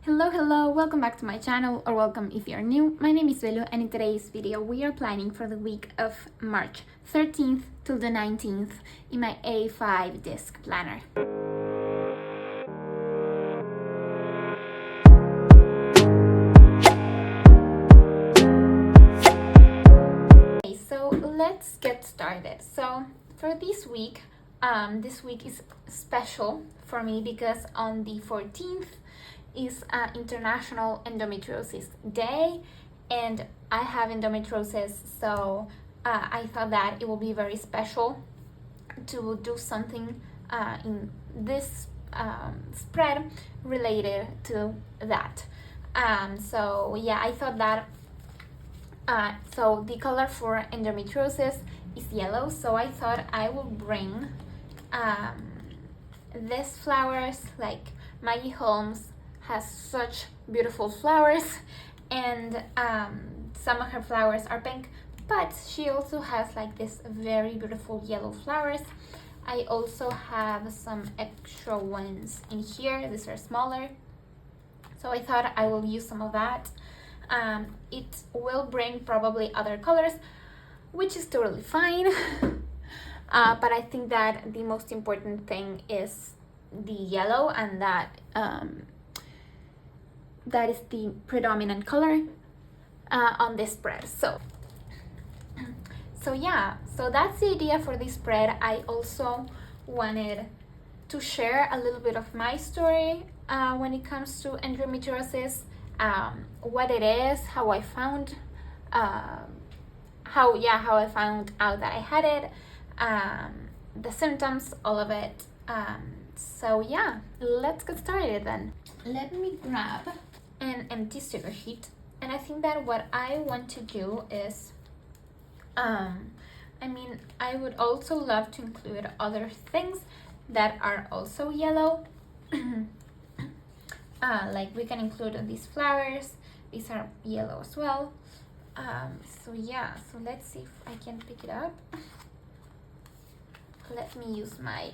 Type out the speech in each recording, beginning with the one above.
Hello, welcome back to my channel, or welcome if you're new. My name is Velu, and in today's video we are planning for the week of March 13th till the 19th in my A5 disc planner. Okay, so let's get started. So for this week is special for me because on the 14th is International Endometriosis Day, and I have endometriosis, so I thought that it will be very special to do something in this spread related to that. So yeah, I thought that so the color for endometriosis is yellow, so I thought I will bring these flowers. Like Maggie Holmes has such beautiful flowers, and some of her flowers are pink, but she also has like this very beautiful yellow flowers. I also have some extra ones in here. These are smaller, so I thought I will use some of that. It will bring probably other colors, which is totally fine. But I think that the most important thing is the yellow, and that is the predominant color on this spread. So yeah, so that's the idea for this spread. I also wanted to share a little bit of my story when it comes to endometriosis, what it is, how I found how I found out that I had it, the symptoms, all of it. So yeah, let's get started then. Let me grab an empty sticker sheet, and I think that what I want to do is I would also love to include other things that are also yellow. Like we can include these flowers. These are yellow as well. So yeah, so let's see if I can pick it up. Let me use my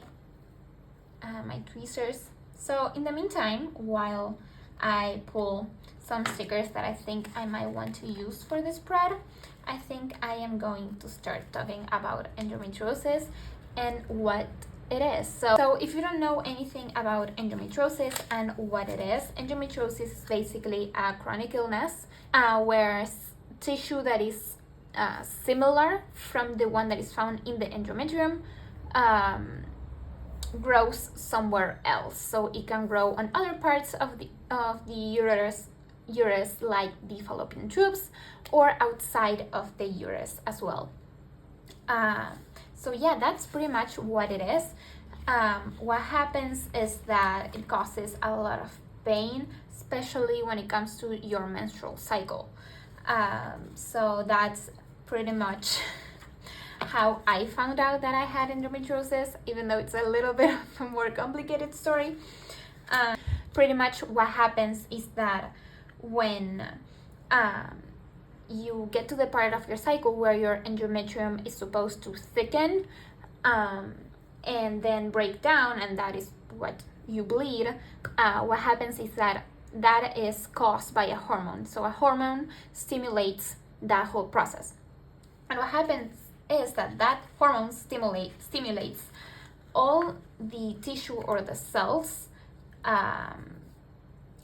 my tweezers. So in the meantime, while I pull some stickers that I think I might want to use for this spread, I think I am going to start talking about endometriosis and what it is. So if you don't know anything about endometriosis and what it is, endometriosis is basically a chronic illness where tissue that is similar from the one that is found in the endometrium grows somewhere else. So it can grow on other parts of the uterus, like the fallopian tubes, or outside of the uterus as well. So yeah, that's pretty much what it is. What happens is that it causes a lot of pain, especially when it comes to your menstrual cycle. So that's pretty much how I found out that I had endometriosis, even though it's a little bit of a more complicated story. Pretty much what happens is that when you get to the part of your cycle where your endometrium is supposed to thicken and then break down, and that is what you bleed, what happens is that is caused by a hormone. So a hormone stimulates that whole process, and what happens is that hormone stimulates all the tissue or the cells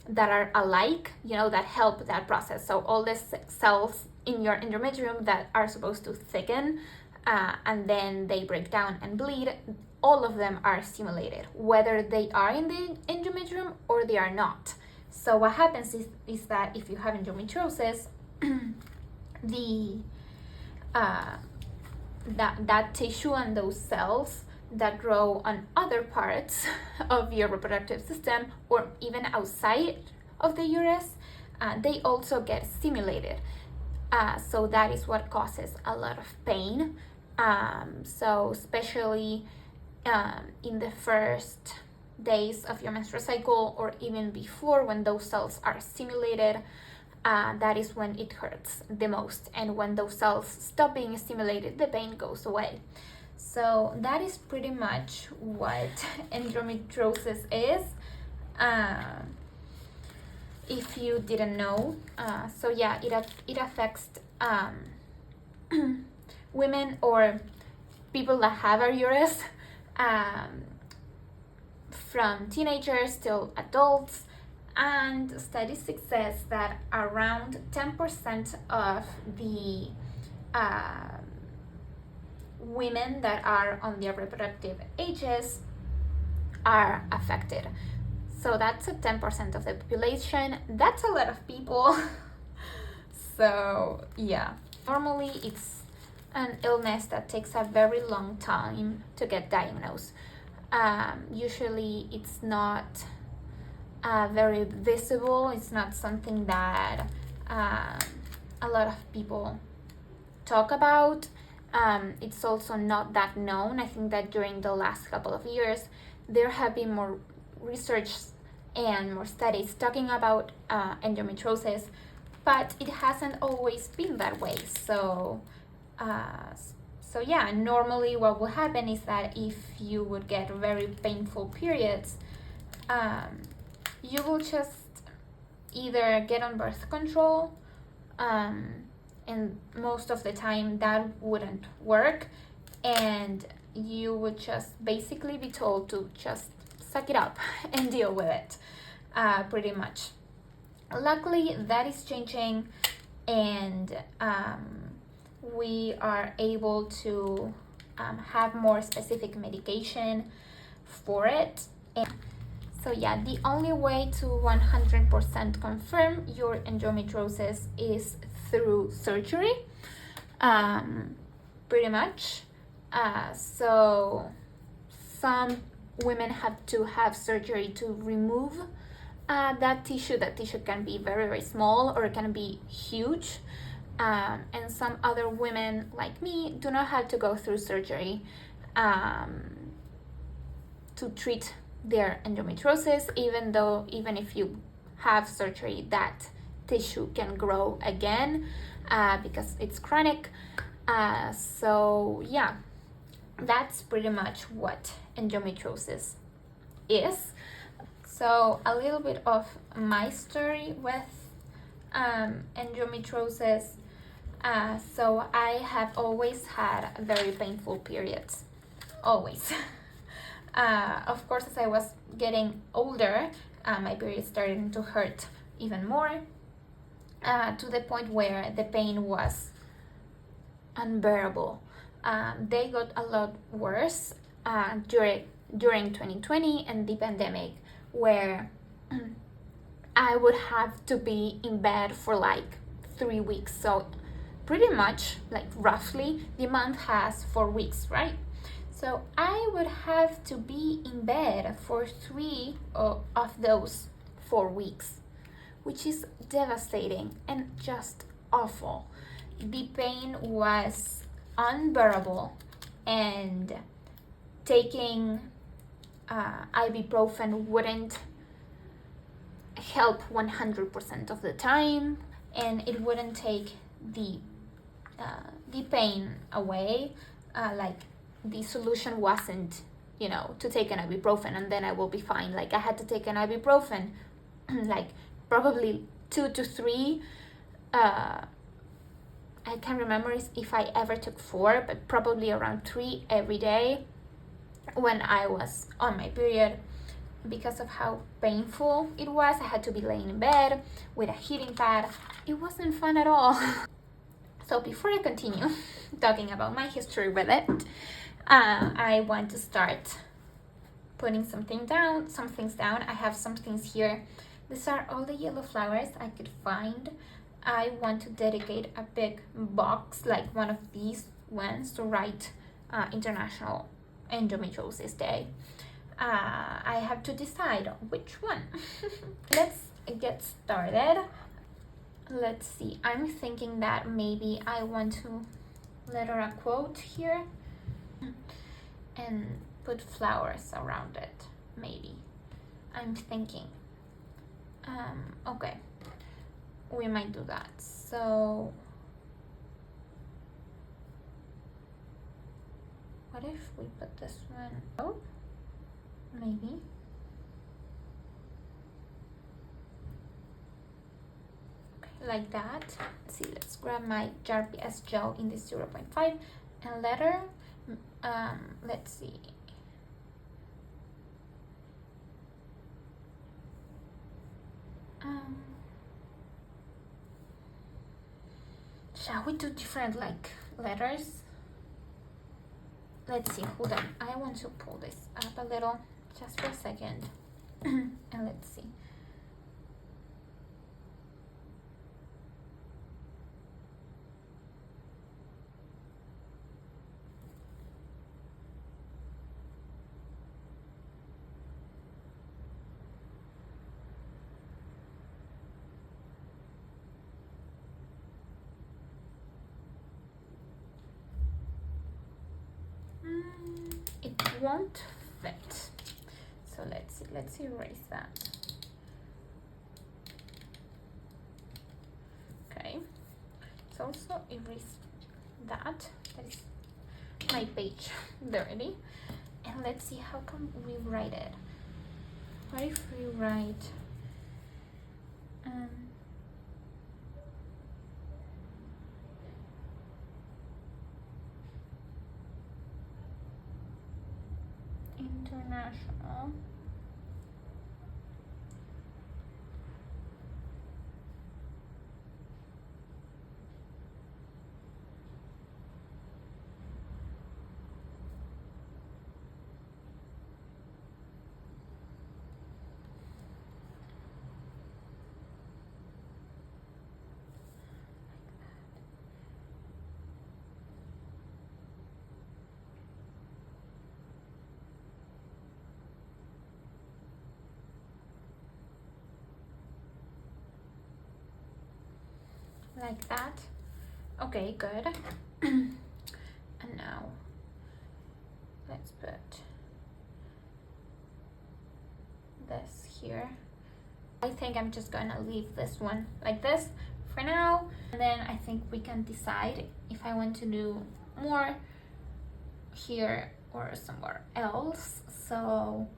that are alike, that help that process. So all the cells in your endometrium that are supposed to thicken and then they break down and bleed, all of them are stimulated, whether they are in the endometrium or they are not. So what happens is that if you have endometriosis, that tissue and those cells that grow on other parts of your reproductive system or even outside of the uterus, they also get stimulated. So that is what causes a lot of pain. So especially in the first days of your menstrual cycle, or even before, when those cells are stimulated, that is when it hurts the most. And when those cells stop being stimulated, the pain goes away. So that is pretty much what endometriosis is. if you didn't know. So yeah, it affects women or people that have a uterus, from teenagers till adults, and statistics says that around 10% of the women that are on their reproductive ages are affected. So that's a 10% of the population. That's a lot of people. So yeah, normally it's an illness that takes a very long time to get diagnosed. Usually it's not very visible. It's not something that a lot of people talk about. It's also not that known. I think that during the last couple of years there have been more research and more studies talking about endometriosis, but it hasn't always been that way. So yeah, normally what will happen is that if you would get very painful periods, you will just either get on birth control, and most of the time that wouldn't work, and you would just basically be told to just suck it up and deal with it, pretty much. Luckily, that is changing, and we are able to have more specific medication for it. And so yeah, the only way to 100% confirm your endometriosis is through surgery, pretty much. So some women have to have surgery to remove that tissue. That tissue can be very, very small or it can be huge. And some other women like me do not have to go through surgery to treat their endometriosis, even if you have surgery, that tissue can grow again because it's chronic. So yeah, that's pretty much what endometriosis is. So a little bit of my story with endometriosis. So I have always had very painful periods, always. Of course, as I was getting older, my periods started to hurt even more, to the point where the pain was unbearable. They got a lot worse during 2020 and the pandemic, where I would have to be in bed for like 3 weeks. So pretty much, like roughly, the month has 4 weeks, right? So I would have to be in bed for 3 of those 4 weeks, which is devastating and just awful. The pain was unbearable, and taking ibuprofen wouldn't help 100% of the time, and it wouldn't take the pain away. Like the solution wasn't, to take an ibuprofen and then I will be fine. Like I had to take an ibuprofen like probably 2 to 3. I can't remember if I ever took 4, but probably around 3 every day when I was on my period, because of how painful it was. I had to be laying in bed with a heating pad. It wasn't fun at all. So before I continue talking about my history with it, I want to start putting some things down. I have some things here. These are all the yellow flowers I could find. I want to dedicate a big box, like one of these ones, to write International Endometriosis Day. I have to decide which one. Let's get started. Let's see. I'm thinking that maybe I want to letter a quote here and put flowers around it, maybe. I'm thinking. Okay. We might do that. So what if we put this one? Oh, maybe. like that. Let's see, let's grab my JARPS gel in this 0.5 and letter. Let's see. Shall we do different like letters? Let's see, hold on. I want to pull this up a little just for a second. And let's see. It won't fit. So let's erase that. Okay. So also erase that. That is my page dirty. And let's see, how can we write it? What if we write international like that. Okay, good. And now let's put this here. I think I'm just gonna leave this one like this for now, and then I think we can decide if I want to do more here or somewhere else. So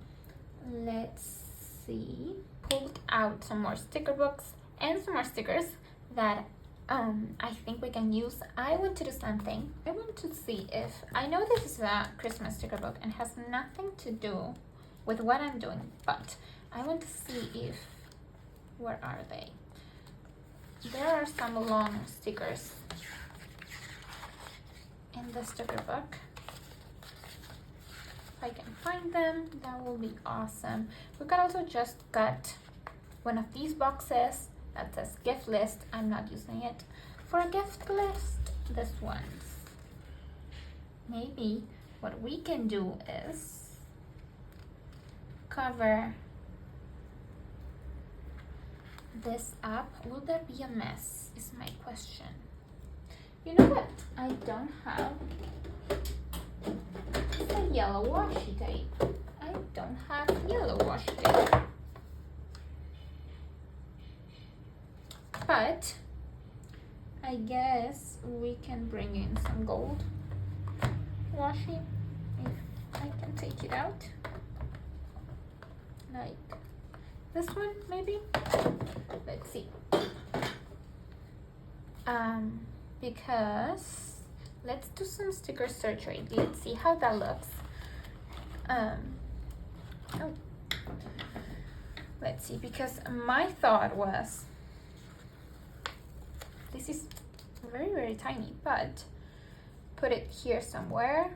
let's see, pulled out some more sticker books and some more stickers that I think we can use. I want to do something. I want to see if, I know this is a Christmas sticker book and has nothing to do with what I'm doing, but I want to see if, where are they? There are some long stickers in the sticker book. If I can find them, that will be awesome. We can also just cut one of these boxes that says gift list. I'm not using it for a gift list. This one's. Maybe what we can do is cover this up. Will there be a mess is my question. You know what I don't have? It's a yellow washi tape. I don't have yellow washi tape. But I guess we can bring in some gold washi if I can take it out. Like this one maybe? Let's see. Because let's do some sticker surgery. Let's see how that looks. Oh. Let's see, because my thought was, this is very, very tiny, but put it here somewhere.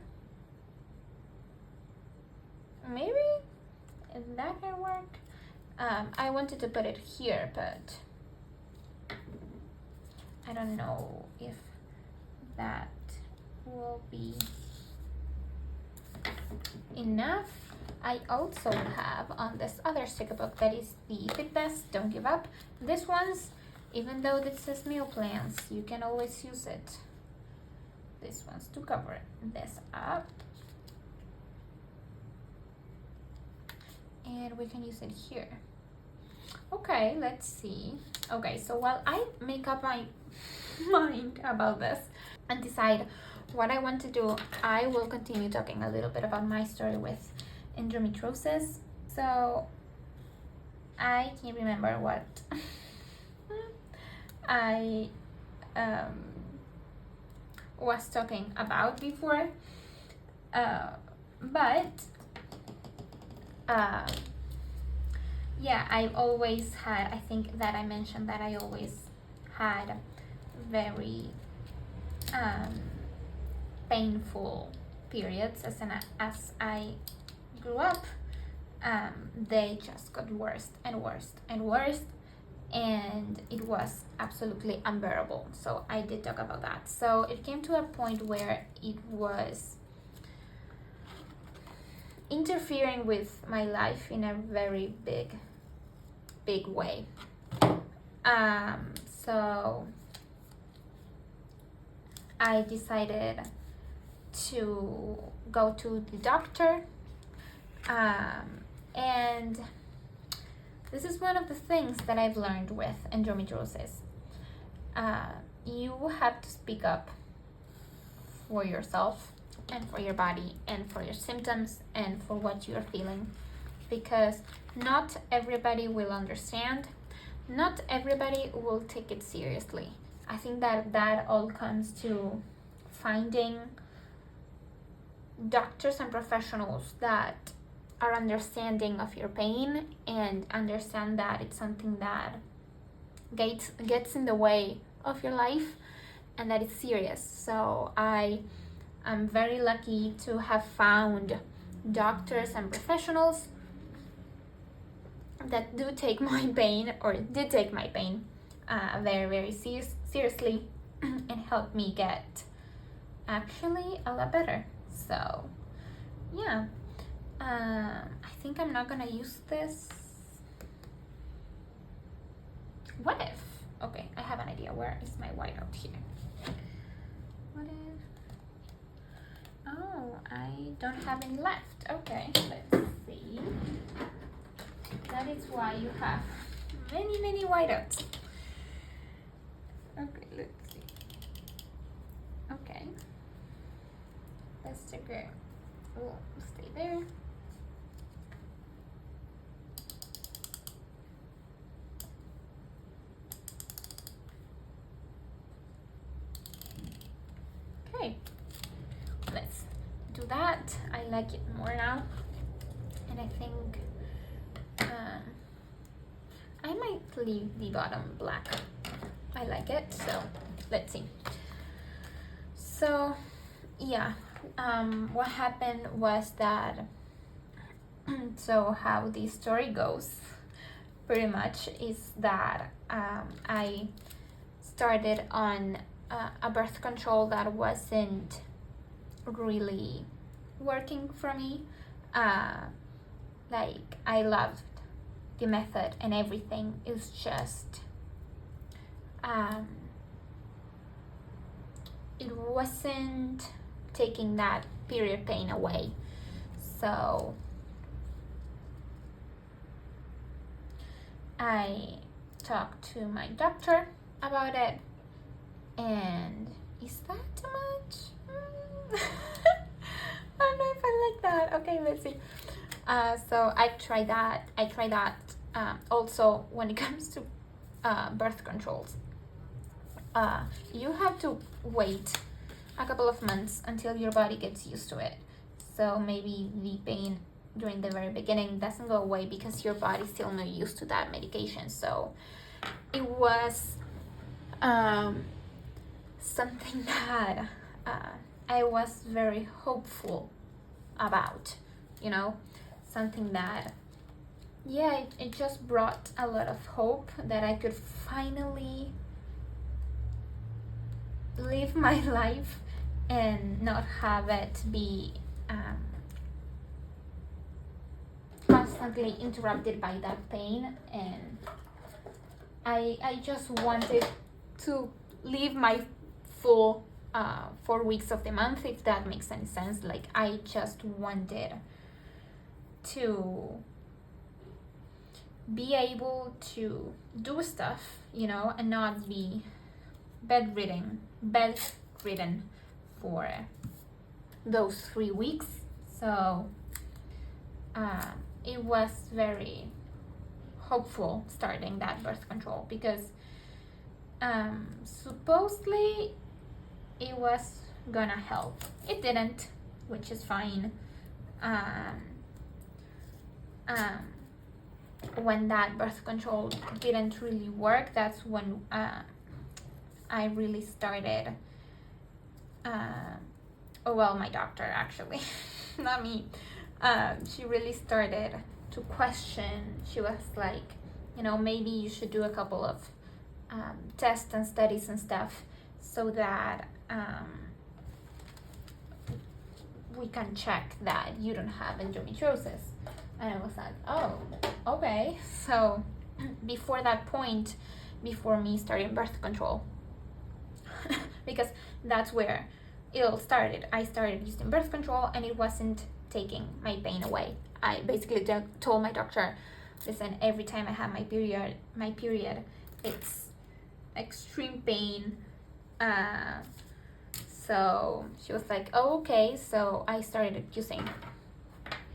Maybe that can work. I wanted to put it here, but I don't know if that will be enough. I also have on this other sticker book that is the Fitness Don't Give Up. This one's, even though this says meal plans, you can always use it. This one's to cover this up. And we can use it here. Okay, let's see. Okay, so while I make up my mind about this and decide what I want to do, I will continue talking a little bit about my story with endometriosis. So I can't remember what I was talking about before, but yeah, I always had, I think that I mentioned that I always had very painful periods as I grew up. They just got worse and worse and worse, and it was absolutely unbearable. So I did talk about that. So it came to a point where it was interfering with my life in a very big way. So I decided to go to the doctor, and this is one of the things that I've learned with endometriosis. You have to speak up for yourself and for your body and for your symptoms and for what you're feeling, because not everybody will understand, not everybody will take it seriously. I think that all comes to finding doctors and professionals that are understanding of your pain and understand that it's something that gets in the way of your life and that it's serious. So I am very lucky to have found doctors and professionals that do take my pain, or did take my pain very seriously and help me get actually a lot better. So yeah, I think I'm not gonna use this. What if, okay, I have an idea. Where is my whiteout here? What if, oh, I don't have any left. Okay, let's see. That is why you have many whiteouts. Okay, let's see. Okay, let's take it. We'll stay there. Okay, let's do that. I like it more now, and I think I might leave the bottom black. I like it, so let's see. So yeah, what happened was that so how the story goes pretty much is that I started on a birth control that wasn't really working for me. Like, I loved the method and everything. It's just it wasn't taking that period pain away. So I talked to my doctor about it, and is that too much? I don't know if I like that. Okay, let's see. So I tried that. Also, when it comes to birth controls, you have to wait a couple of months until your body gets used to it. So maybe the pain during the very beginning doesn't go away because your body's still not used to that medication. So it was something that I was very hopeful about, something that, yeah, it just brought a lot of hope that I could finally live my life and not have it be constantly interrupted by that pain. And I just wanted to live my full 4 weeks of the month, if that makes any sense. Like, I just wanted to be able to do stuff, and not be bedridden for those 3 weeks. So it was very hopeful starting that birth control, because Supposedly it was gonna help. It didn't, which is fine. When that birth control didn't really work, that's when I really started. My doctor actually, not me. She really started to question. She was like, maybe you should do a couple of tests and studies and stuff so that we can check that you don't have endometriosis. And I was like, oh, okay. So before that point, before me starting birth control, because that's where it all started. I started using birth control and it wasn't taking my pain away. I basically told my doctor, listen, every time I have my period, it's extreme pain. So she was like, oh, okay. So I started using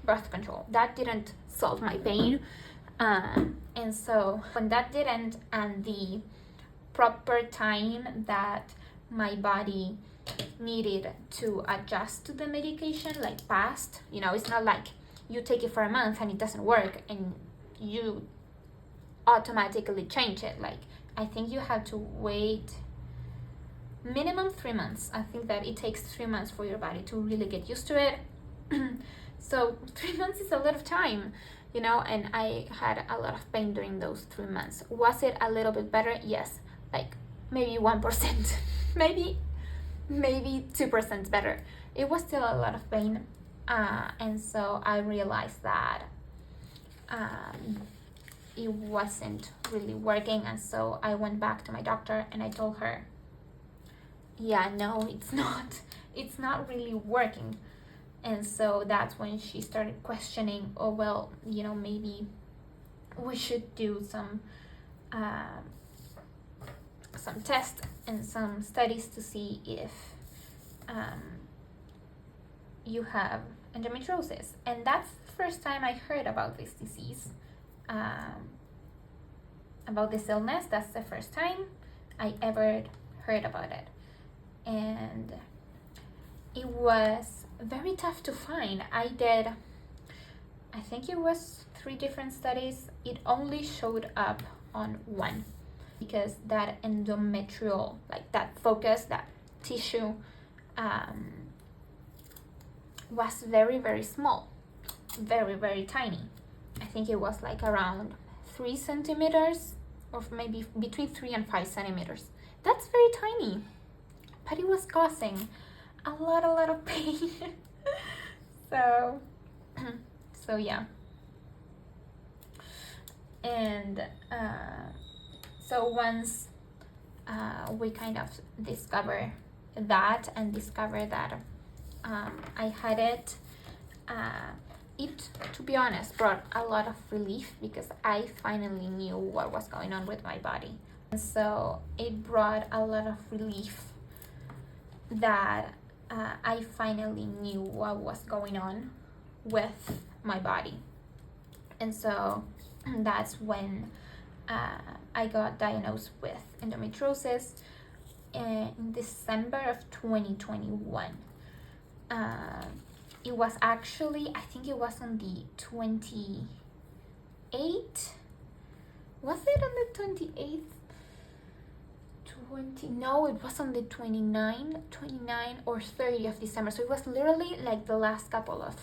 birth control. That didn't solve my pain. And so when that didn't, and the proper time that my body needed to adjust to the medication passed, it's not like you take it for a month and it doesn't work and you automatically change it. I think you have to wait minimum 3 months. I think that it takes 3 months for your body to really get used to it. So 3 months is a lot of time, and I had a lot of pain during those 3 months. Was it a little bit better? Yes, maybe 1%, maybe 2% better. It was still a lot of pain, and so I realized that it wasn't really working, and so I went back to my doctor and I told her, yeah, no, it's not really working. And so that's when she started questioning, oh, well, maybe we should do some tests and some studies to see if you have endometriosis. And that's the first time I heard about this disease, about this illness. That's the first time I ever heard about it. And it was very tough to find. I think it was 3 different studies. It only showed up on one because that endometrial, that focus, that tissue, was very, very small, very, very tiny. I think it was around 3 centimeters, or maybe between 3 and 5 centimeters. That's very tiny, but it was causing a lot of pain. so yeah. And so once we kind of discover that I had it, it, to be honest, brought a lot of relief because I finally knew what was going on with my body. And so it brought a lot of relief that I finally knew what was going on with my body. And so that's when I got diagnosed with endometriosis in December of 2021. It was actually, I think it was on the 28th. Was it on the 28th? No, it was on the 29 or 30 of December. So it was literally the last couple of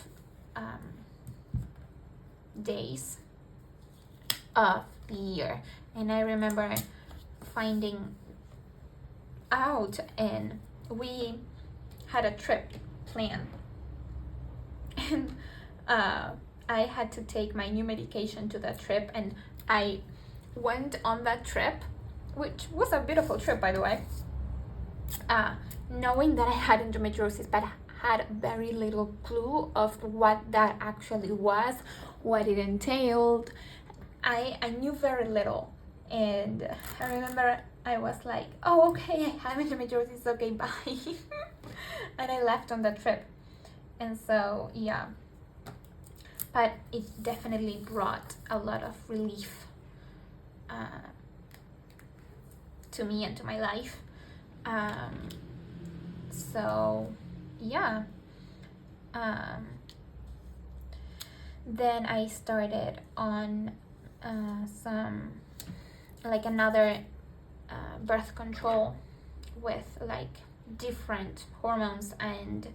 days of the year. And I remember finding out, and we had a trip planned. And I had to take my new medication to that trip, and I went on that trip, which was a beautiful trip, by the way, knowing that I had endometriosis, but had very little clue of what that actually was, what it entailed. I knew very little, and I remember I was like, oh, okay, I have endometriosis, okay, bye. And I left on that trip. And so, yeah, but it definitely brought a lot of relief to me and to my life. So yeah. Then I started on some like another birth control with like different hormones, and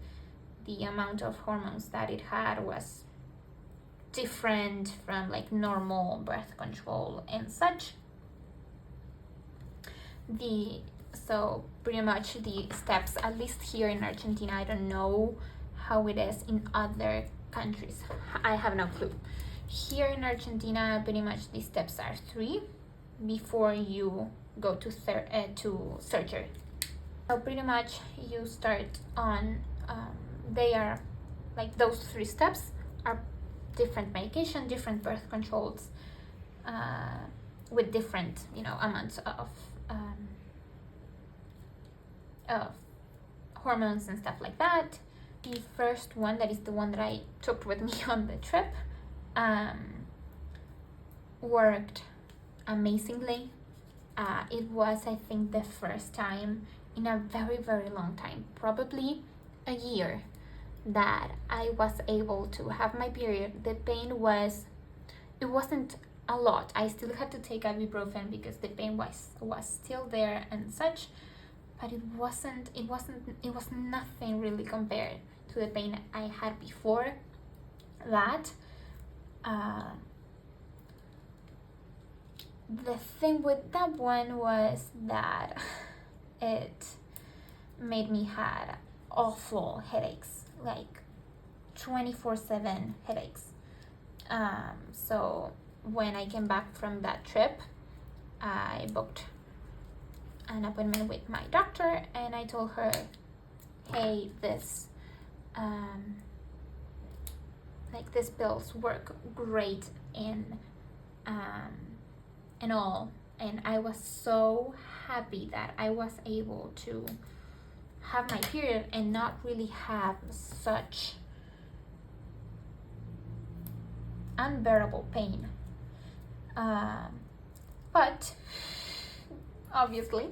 the amount of hormones that it had was different from like normal birth control and such. So pretty much the steps, at least here in Argentina, I don't know how it is in other countries, I have no clue. Here in Argentina, pretty much the steps are 3 before you go to surgery. So pretty much you start on, they are like those 3 steps are different medication, different birth controls, with different, amounts of hormones and stuff like that. The first one, that is the one that I took with me on the trip, worked amazingly. It was, I think, the first time in a very, very long time, probably a year, that I was able to have my period. The pain wasn't a lot. I still had to take ibuprofen because the pain was still there and such, but it was nothing really compared to the pain I had before that. The thing with that one was that it made me had awful headaches, like 24/7 headaches. So when I came back from that trip, I booked an appointment with my doctor, and I told her, hey, these pills work great and all, and I was so happy that I was able to have my period and not really have such unbearable pain. But obviously,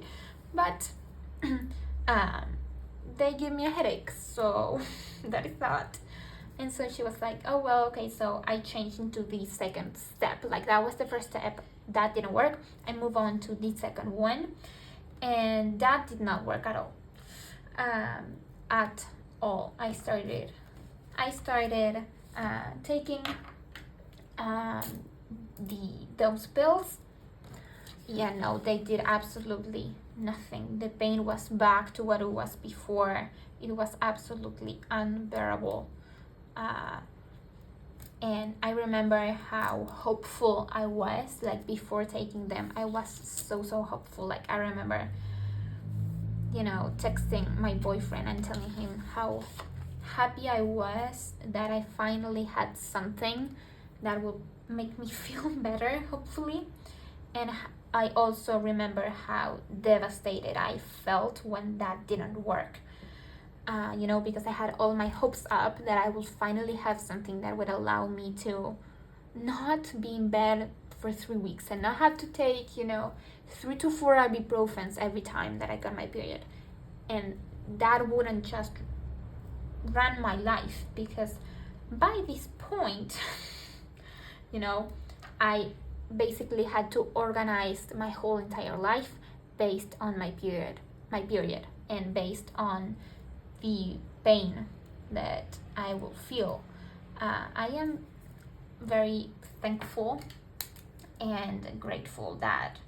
they give me a headache, so that is that. And so she was like, oh well, okay, so I changed into the second step. Like, that was the first step, that didn't work. I moved on to the second one, and that did not work at all. I started taking those pills. Yeah, no, they did absolutely nothing. The pain was back to what it was before. It was absolutely unbearable. And I remember how hopeful I was, like, before taking them. I was so hopeful. Like, I remember, texting my boyfriend and telling him how happy I was that I finally had something that will make me feel better, hopefully. And I also remember how devastated I felt when that didn't work. Because I had all my hopes up that I would finally have something that would allow me to not be in bed for 3 weeks and not have to take, 3 to 4 ibuprofens every time that I got my period. And that wouldn't just run my life, because by this point, I basically had to organize my whole entire life based on my period, and based on the pain that I will feel. I am very thankful and grateful that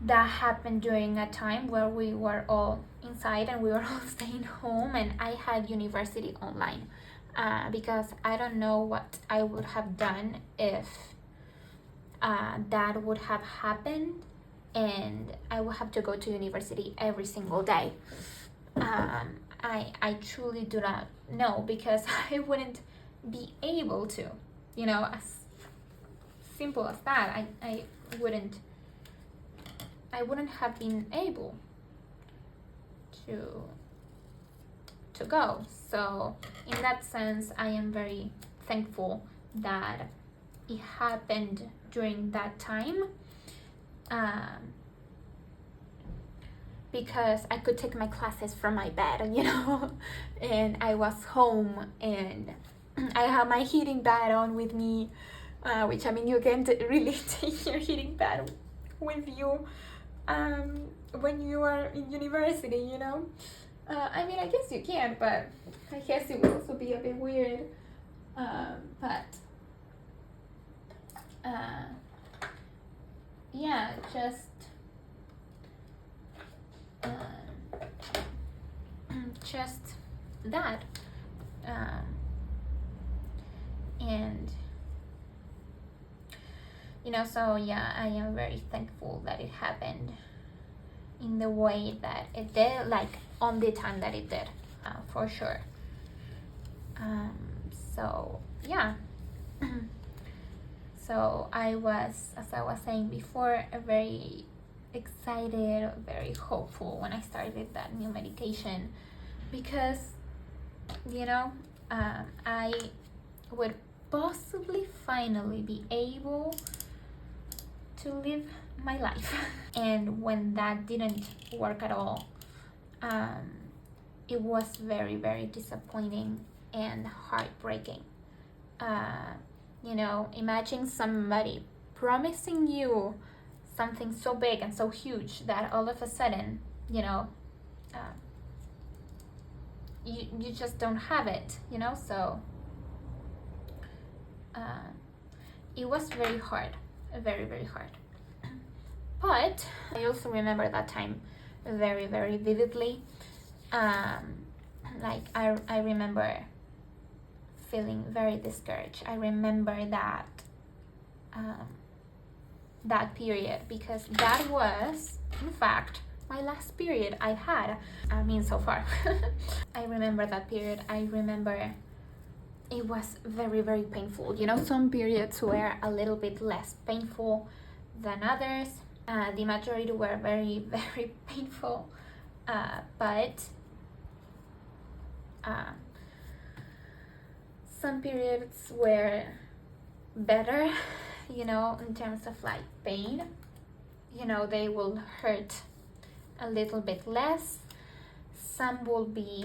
that happened during a time where we were all inside and we were all staying home, and I had university online, because I don't know what I would have done if that would have happened and I would have to go to university every single day. I truly do not know, because I wouldn't be able to, as simple as that. I wouldn't have been able to go. So in that sense, I am very thankful that it happened during that time. because I could take my classes from my bed, and I was home, and I have my heating pad on with me, which, I mean, you can't really take your heating pad with you when you are in university, I mean, I guess you can, but I guess it would also be a bit weird. But yeah, just that. And so yeah, I am very thankful that it happened in the way that it did, like on the time that it did, for sure. So yeah. So I was, as I was saying before, very excited, very hopeful when I started that new medication, because I would possibly finally be able to live my life. And when that didn't work at all, it was very, very disappointing and heartbreaking. Imagine somebody promising you something so big and so huge that all of a sudden, you just don't have it, so it was very hard, very, very hard. But I also remember that time very, very vividly. Like I remember feeling very discouraged. I remember that that period, because that was, in fact, my last period I had. I mean, so far. I remember that period. I remember it was very, very painful. Some periods were a little bit less painful than others. The majority were very, very painful. But some periods were better, in terms of like pain. They will hurt a little bit less. Some will be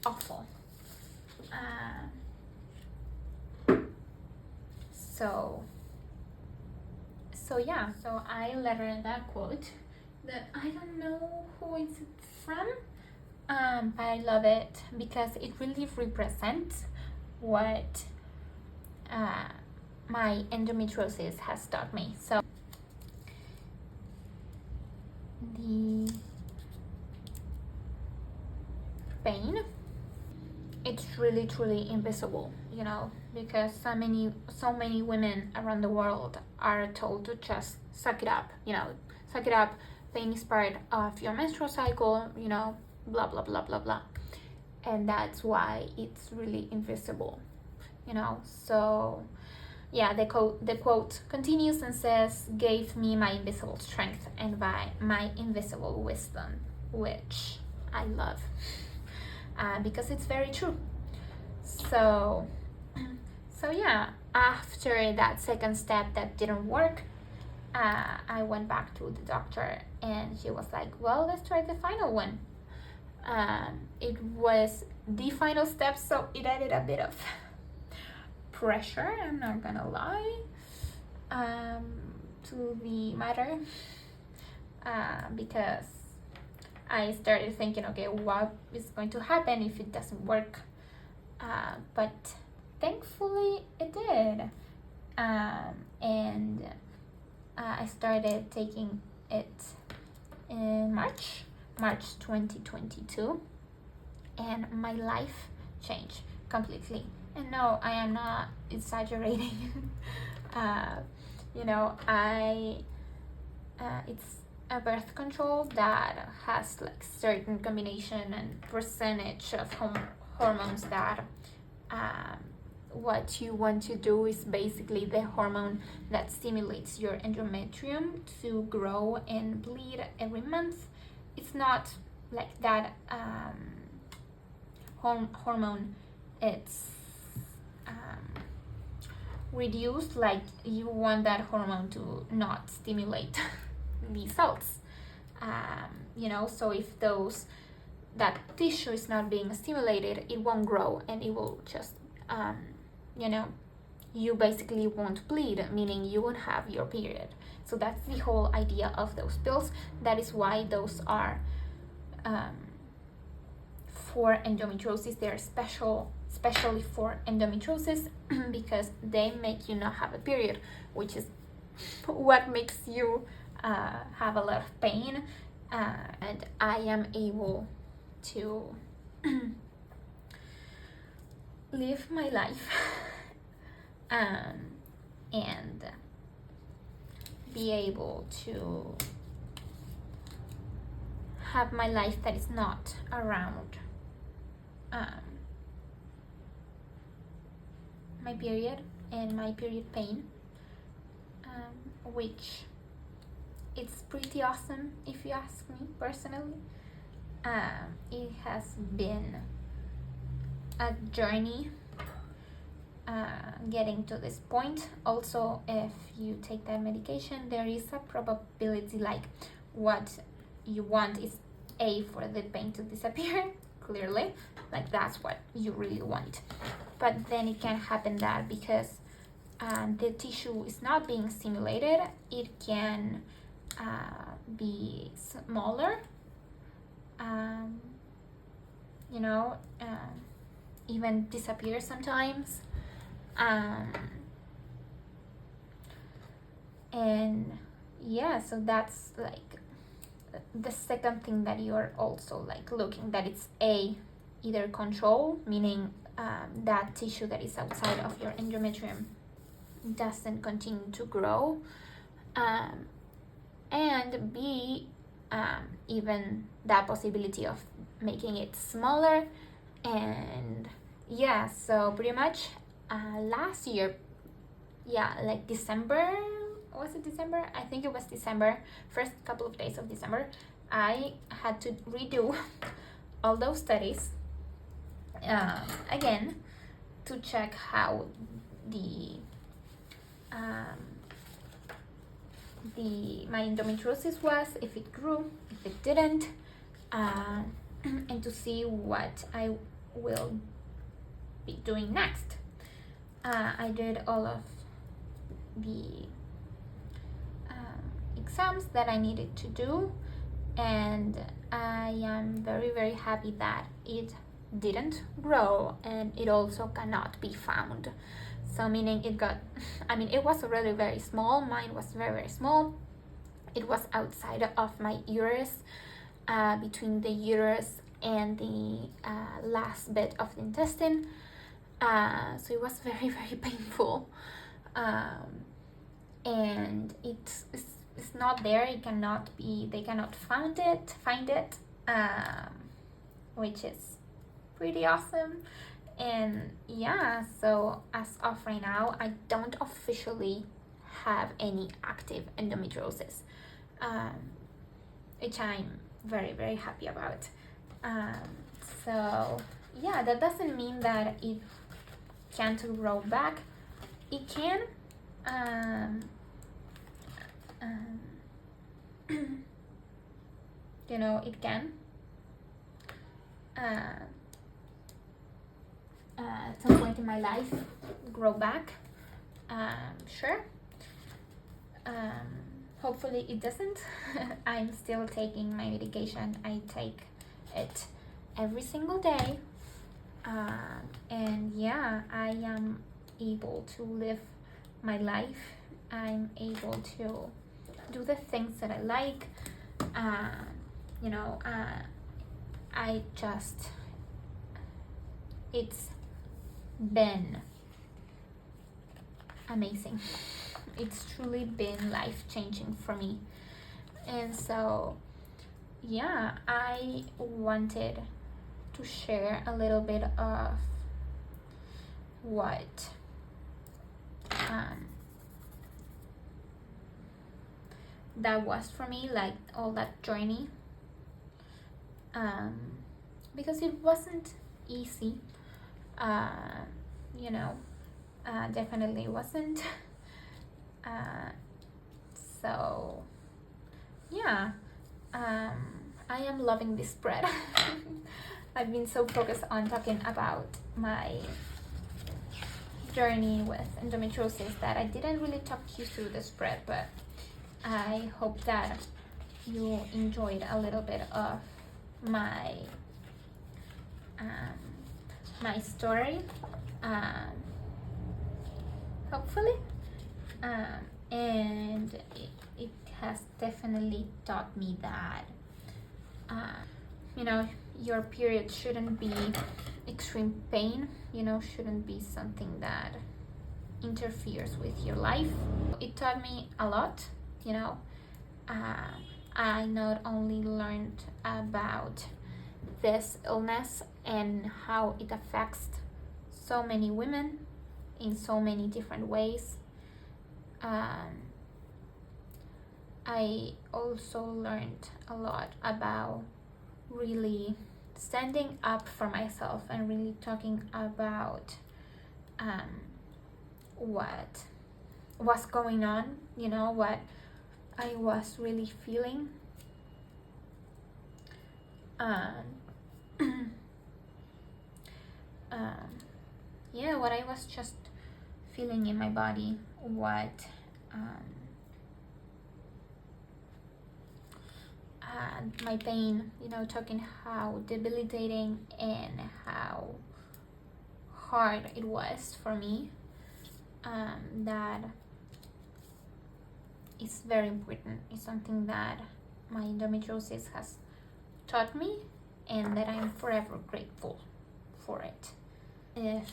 awful. So yeah, so I lettered that quote that I don't know who it's from, but I love it because it really represents what my endometriosis has taught me. So the pain, it's really truly invisible, because so many women around the world are told to just suck it up, pain is part of your menstrual cycle, blah blah blah blah blah, and that's why it's really invisible, so yeah, the quote continues and says, "Gave me my invisible strength and by my invisible wisdom," which I love, because it's very true. So yeah, after that second step that didn't work, I went back to the doctor, and she was like, "Well, let's try the final one." It was the final step, so it added a bit of pressure, I'm not gonna lie, to the matter, because I started thinking, okay, what is going to happen if it doesn't work? But thankfully it did, and I started taking it in March 2022, and my life changed completely. And no, I am not exaggerating. It's a birth control that has like certain combination and percentage of hormones that what you want to do is basically the hormone that stimulates your endometrium to grow and bleed every month. It's not like that hormone, it's reduced, like you want that hormone to not stimulate the cells. So if that tissue is not being stimulated, it won't grow, and it will just you basically won't bleed, meaning you won't have your period. So that's the whole idea of those pills. That is why those are for endometriosis. They're especially for endometriosis because they make you not have a period, which is what makes you have a lot of pain. And I am able to live my life and be able to have my life that is not around my period and my period pain, which it's pretty awesome if you ask me personally. It has been a journey getting to this point. Also, if you take that medication, there is a probability, like what you want is for the pain to disappear, clearly, like that's what you really want. But then it can happen that because the tissue is not being stimulated, it can be smaller, even disappear sometimes. And yeah, so that's like the second thing that you're also like looking, that it's either control, meaning that tissue that is outside of your endometrium doesn't continue to grow, and B, even that possibility of making it smaller. And yeah, so pretty much last year, like December, was it December? I think it was December, first couple of days of December, I had to redo all those studies again to check how my endometriosis was, if it grew, if it didn't, and to see what I will be doing next. I did all of the exams that I needed to do, and I am very, very happy that it didn't grow, and it also cannot be found. So meaning it was already very small. Mine was very, very small. It was outside of my uterus, between the uterus and the last bit of the intestine. So it was very, very painful. And it's not there. They cannot find it, which is pretty awesome. And yeah, so as of right now, I don't officially have any active endometriosis, which I'm very, very happy about. So yeah, that doesn't mean that it can't grow back. It can. It can. At some point in my life, grow back. Sure. Hopefully it doesn't. I'm still taking my medication. I take it every single day. And yeah, I am able to live my life. I'm able to do the things that I like. It's been amazing. It's truly been life-changing for me. And so yeah, I wanted to share a little bit of what that was for me, like all that journey, because it wasn't easy. Definitely wasn't. So yeah, I am loving this spread. I've been so focused on talking about my journey with endometriosis that I didn't really talk you through the spread, but I hope that you enjoyed a little bit of my my story, um, hopefully, and it has definitely taught me that you know, your period shouldn't be extreme pain, you know, shouldn't be something that interferes with your life. It taught me a lot, you know. I not only learned about this illness and how it affects so many women in so many different ways. I also learned a lot about really standing up for myself and really talking about what was going on, you know, what I was really feeling. Yeah, what I was just feeling in my body, what my pain, you know, talking how debilitating and how hard it was for me. That is very important. It's something that my endometriosis has taught me and that I'm forever grateful for it. If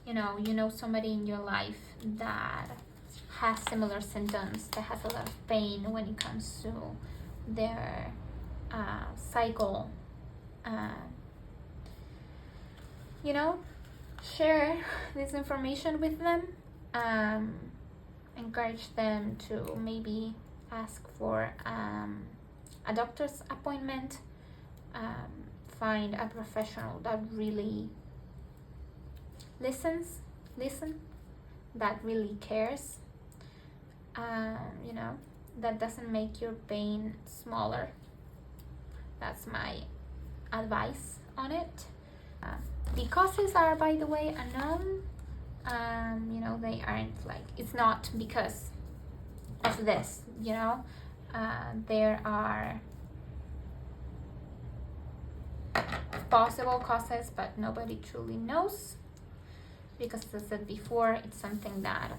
you know somebody in your life that has similar symptoms, that has a lot of pain when it comes to their cycle, you know, share this information with them. Encourage them to maybe ask for a doctor's appointment, find a professional that really listen, that really cares, you know, that doesn't make your pain smaller. That's my advice on it. The causes are, by the way, unknown. You know, they aren't like, it's not because of this, you know. There are possible causes, but nobody truly knows, because as I said before, it's something that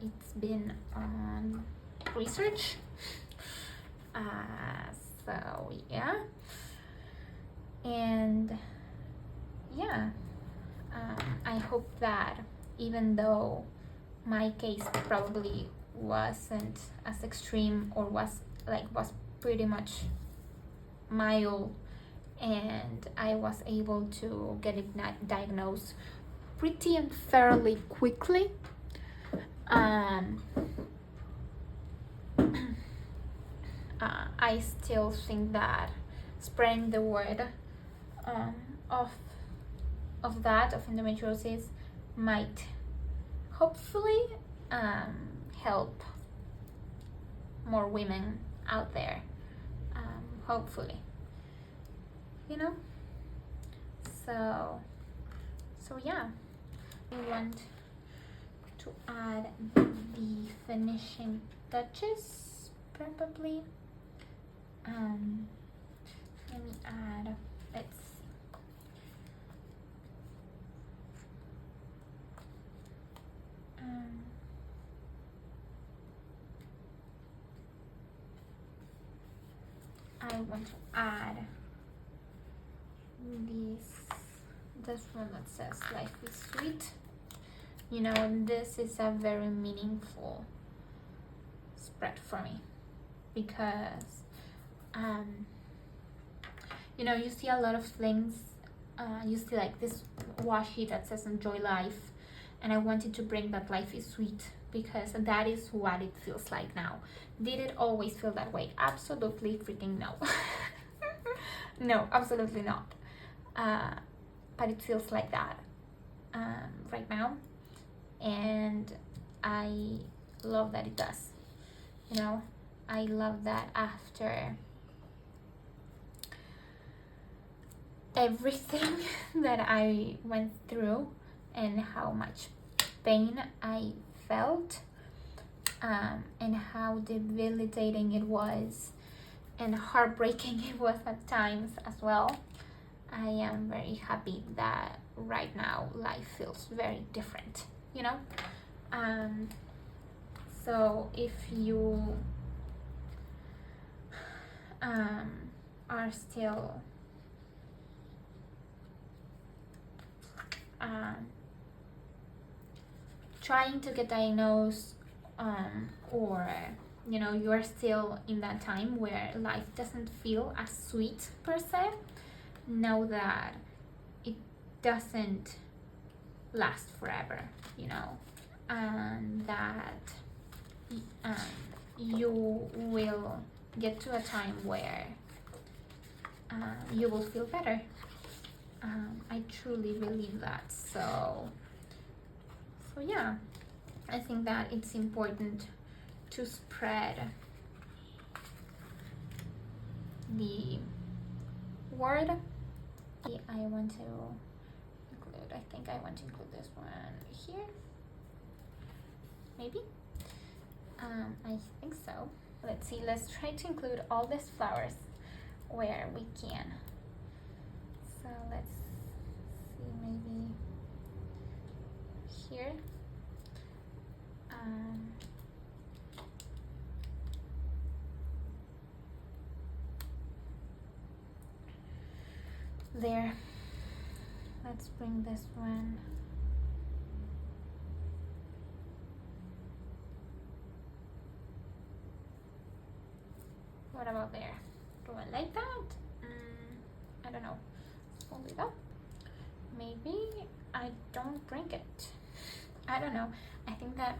it's been on research. So yeah, and yeah, I hope that even though my case probably wasn't as extreme, or was pretty much mild, and I was able to get it diagnosed pretty and fairly quickly, I still think that spreading the word of endometriosis might hopefully help more women out there, hopefully, you know. So yeah, I want to add the finishing touches, probably. Let me add, let's see. I want to add this one that says life is sweet. You know, this is a very meaningful spread for me, because you know, you see a lot of things, you see like this washi that says enjoy life, and I wanted to bring that life is sweet, because that is what it feels like now. Did it always feel that way? Absolutely freaking no. No, absolutely not. But it feels like that right now, and I love that it does, you know. I love that after everything that I went through and how much pain I felt, and how debilitating it was and heartbreaking it was at times as well, I am very happy that right now life feels very different, you know? So if you are still trying to get diagnosed, or you know, you're still in that time where life doesn't feel as sweet per se, know that it doesn't last forever, you know, and that you will get to a time where you will feel better. I truly believe that. So yeah, I think that it's important to spread the word. I want to include, I think I want to include this one here, maybe. I think so. Let's see, let's try to include all these flowers where we can. So let's see, maybe here. There. Let's bring this one. What about there? Do I like that? I don't know. Hold it up. Maybe I don't bring it. I don't know. I think that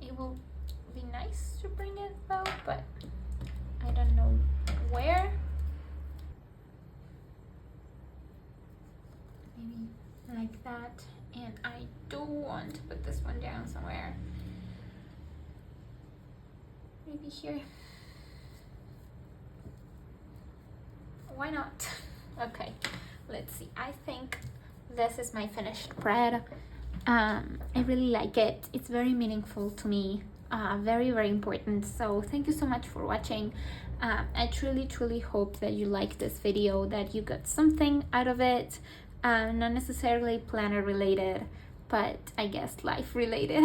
it will be nice to bring it though, but I don't know where. Maybe like that. And I do want to put this one down somewhere. Maybe here. Why not? Okay, let's see. I think this is my finished spread. I really like it. It's very meaningful to me. Very, very important. So thank you so much for watching. I truly hope that you liked this video, that you got something out of it. Not necessarily planner related, but I guess life related.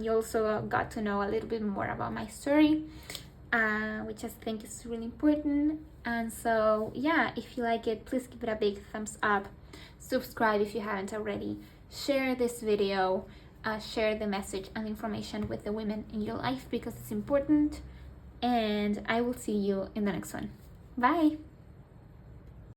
You also got to know a little bit more about my story, which I think is really important. And so yeah, if you like it, please give it a big thumbs up. Subscribe if you haven't already. Share this video. Share the message and information with the women in your life because it's important. And I will see you in the next one. Bye.